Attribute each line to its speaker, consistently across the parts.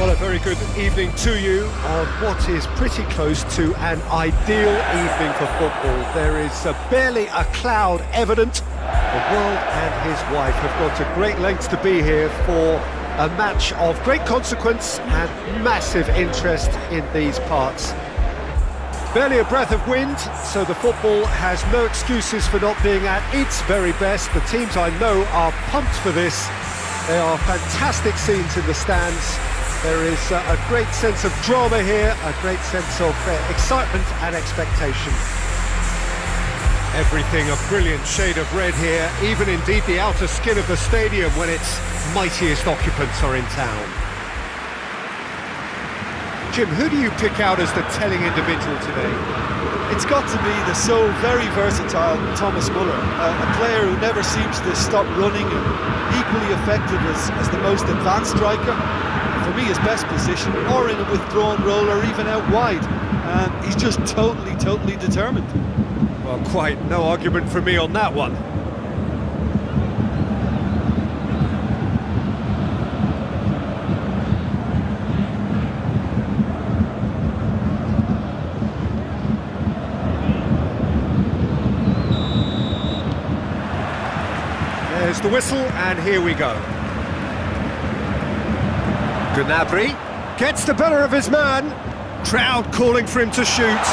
Speaker 1: Well, a very good evening to you on what is pretty close to an ideal evening for football. There is barely a cloud evident. The world and his wife have gone to great lengths to be here for a match of great consequence and massive interest in these parts. Barely a breath of wind, so the football has no excuses for not being at its very best. The teams I know are pumped for this. They are fantastic scenes in the stands. There is a great sense of drama here, a great sense of excitement and expectation. Everything a brilliant shade of red here, even indeed the outer skin of the stadium when its mightiest occupants are in town. Jim, who do you pick out as the telling individual today?
Speaker 2: It's got to be the so very versatile Thomas Muller, a player who never seems to stop running and equally effective as the most advanced striker. For me, his best position, or in a withdrawn role, or even out wide. He's just totally determined.
Speaker 1: Well, quite no argument for me on that one. There's the whistle, and here we go. Gnabry gets the better of his man. Crowd calling for him to shoot.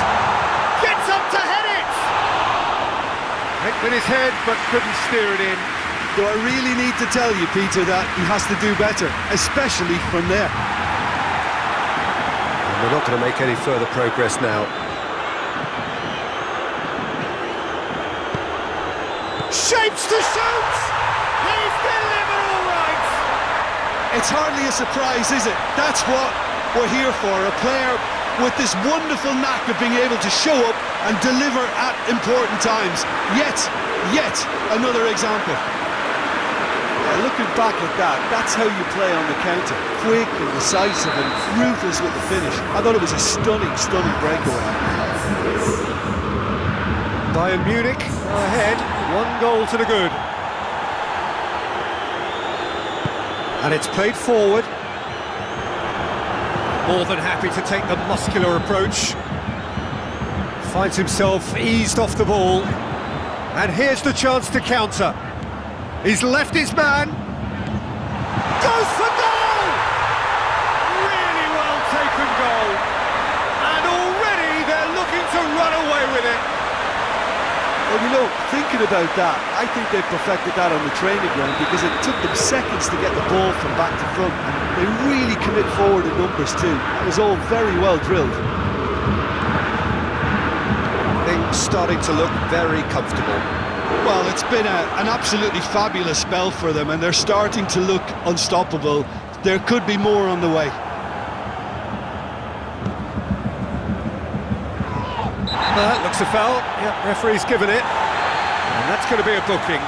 Speaker 1: Gets up to head it! Hit with his head, but couldn't steer it in.
Speaker 2: Do I really need to tell you, Peter, that he has to do better, especially from there?
Speaker 1: And we're not going to make any further progress now. Shapes to shoot! He's delivered all right!
Speaker 2: It's hardly a surprise, is it? That's what we're here for, a player with this wonderful knack of being able to show up and deliver at important times. Yet another example. Yeah, looking back at that, that's how you play on the counter. Quick and decisive and ruthless with the finish. I thought it was a stunning breakaway.
Speaker 1: Bayern Munich are ahead, 1 goal to the good. And it's played forward. More than happy to take the muscular approach. Finds himself eased off the ball. And here's the chance to counter. He's left his man. Goes for goal! Really well taken goal. And already they're looking to run away with it.
Speaker 2: Well, you know, thinking about that, I think they perfected that on the training ground because it took them seconds to get the ball from back to front. And they really commit forward in numbers too. That was all very well drilled.
Speaker 1: Things starting to look very comfortable.
Speaker 2: Well, it's been an absolutely fabulous spell for them, and they're starting to look unstoppable. There could be more on the way.
Speaker 1: That looks a foul. Yep, referee's given it. And that's going to be a booking.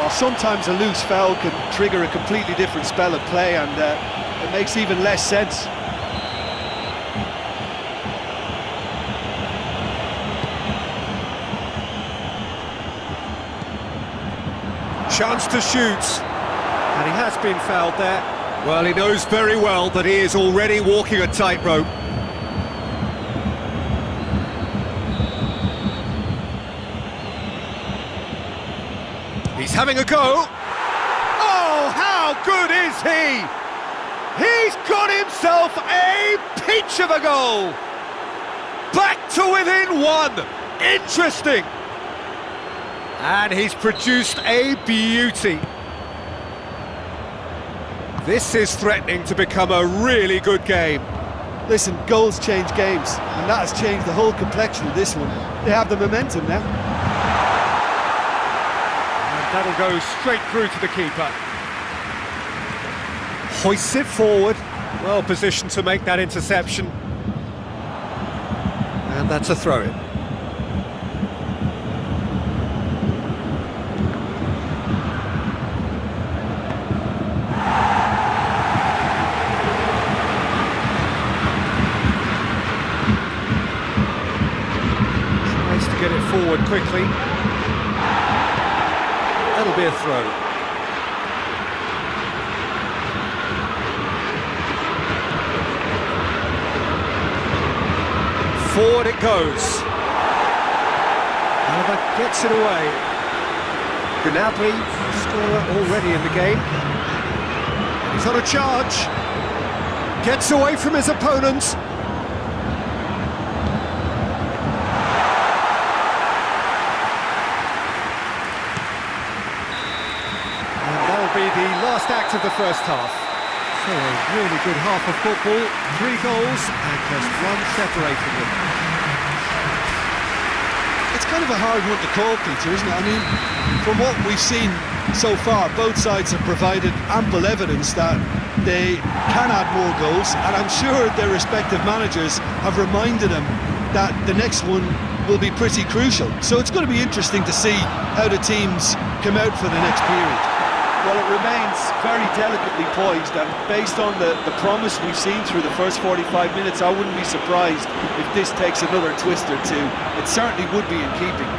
Speaker 2: Well, sometimes a loose foul can trigger a completely different spell of play, and it makes even less sense.
Speaker 1: Chance to shoot. And he has been fouled there. Well, he knows very well that he is already walking a tightrope. He's having a go. Oh, how good is he? He's got himself a peach of a goal. Back to within 1. Interesting. And he's produced a beauty. This is threatening to become a really good game.
Speaker 2: Listen, goals change games, and that has changed the whole complexion of this one. They have the momentum now.
Speaker 1: That'll go straight through to the keeper. Hoists it forward. Well positioned to make that interception. And that's a throw-in. Tries to get it forward quickly. That'll be a throw. Forward it goes. Alba gets it away. Gnabry, scorer already in the game. He's on a charge. Gets away from his opponents. And that'll be the last act of the first half. So a really good half of football. 3 goals and just one separating them.
Speaker 2: It's kind of a hard one to call, Peter, isn't it? I mean, from what we've seen so far, both sides have provided ample evidence that they can add more goals, and I'm sure their respective managers have reminded them that the next one will be pretty crucial. So it's going to be interesting to see how the teams come out for the next period.
Speaker 3: Well, it remains very delicately poised, and based on the promise we've seen through the first 45 minutes, I wouldn't be surprised if this takes another twist or two. It certainly would be in keeping.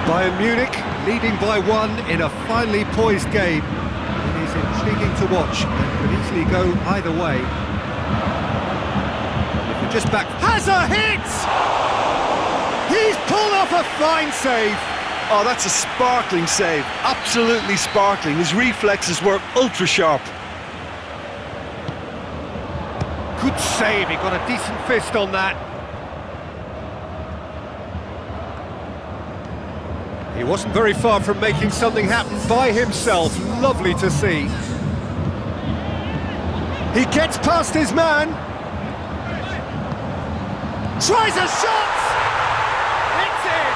Speaker 1: Bayern Munich leading by 1 in a finely poised game. It is intriguing to watch and could easily go either way. If you're just back... Has a hit! He's pulled off a fine save.
Speaker 3: Oh, that's a sparkling save. Absolutely sparkling. His reflexes were ultra sharp.
Speaker 1: Good save, he got a decent fist on that. He wasn't very far from making something happen by himself. Lovely to see. He gets past his man. Tries a shot! It's in!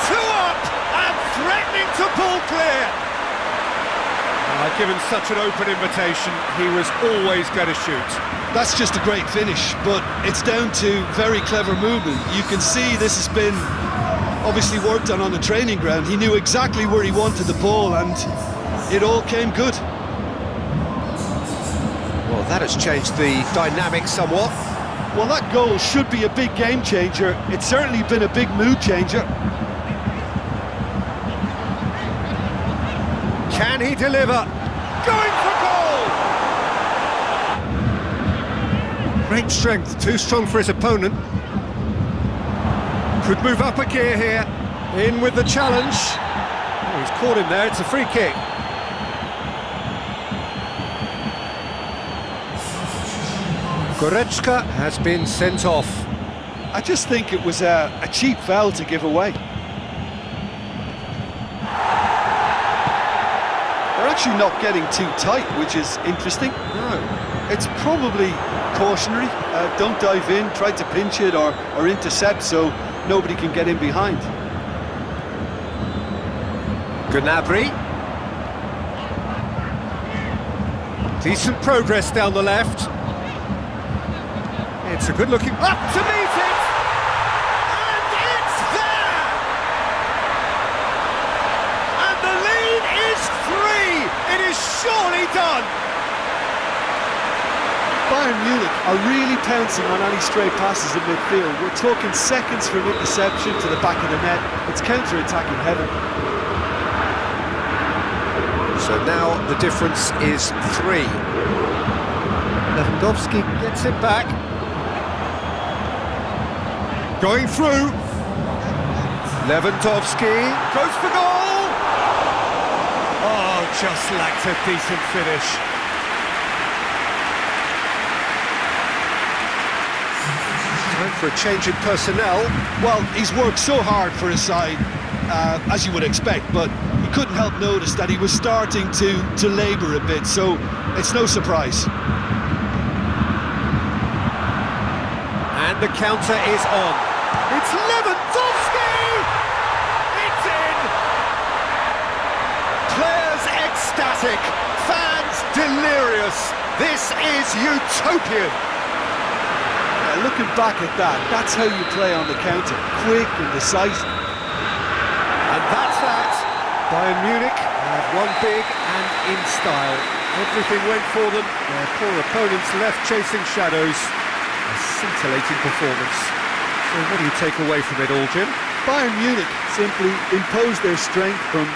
Speaker 1: 2 up and threatening to pull clear. Given such an open invitation, he was always going to shoot.
Speaker 2: That's just a great finish, but it's down to very clever movement. You can see this has been obviously worked on the training ground. He knew exactly where he wanted the ball, and it all came good.
Speaker 1: Well, that has changed the dynamic somewhat.
Speaker 2: Well, that goal should be a big game changer. It's certainly been a big mood changer.
Speaker 1: Can he deliver? Going for goal! Great strength, too strong for his opponent. Could move up a gear here. In with the challenge. Oh, he's caught him there, it's a free kick. Goretzka has been sent off.
Speaker 3: I just think it was a cheap foul to give away. They're actually not getting too tight, which is interesting.
Speaker 1: No.
Speaker 3: It's probably cautionary. Don't dive in, try to pinch it or intercept so nobody can get in behind.
Speaker 1: Gnabry. Decent progress down the left. It's a good looking... Up to meet it! And it's there! And the lead is 3! It is surely done!
Speaker 3: Bayern Munich are really pouncing on any stray passes in midfield. We're talking seconds from interception to the back of the net. It's counter-attacking heaven.
Speaker 1: So now the difference is 3. Lewandowski gets it back. Going through. Lewandowski goes for goal! Oh, just lacked a decent finish. Time for a change in personnel.
Speaker 2: Well, he's worked so hard for his side, as you would expect, but you couldn't help notice that he was starting to labour a bit, so it's no surprise.
Speaker 1: And the counter is on. It's Lewandowski! It's in! Players ecstatic, fans delirious. This is utopian.
Speaker 3: Looking back at that, that's how you play on the counter. Quick and decisive.
Speaker 1: And that's that. Bayern Munich have won big and in style. Everything went for them. Their poor opponents left chasing shadows. A scintillating performance. So what do you take away from it all, Jim?
Speaker 3: Bayern Munich simply imposed their strength from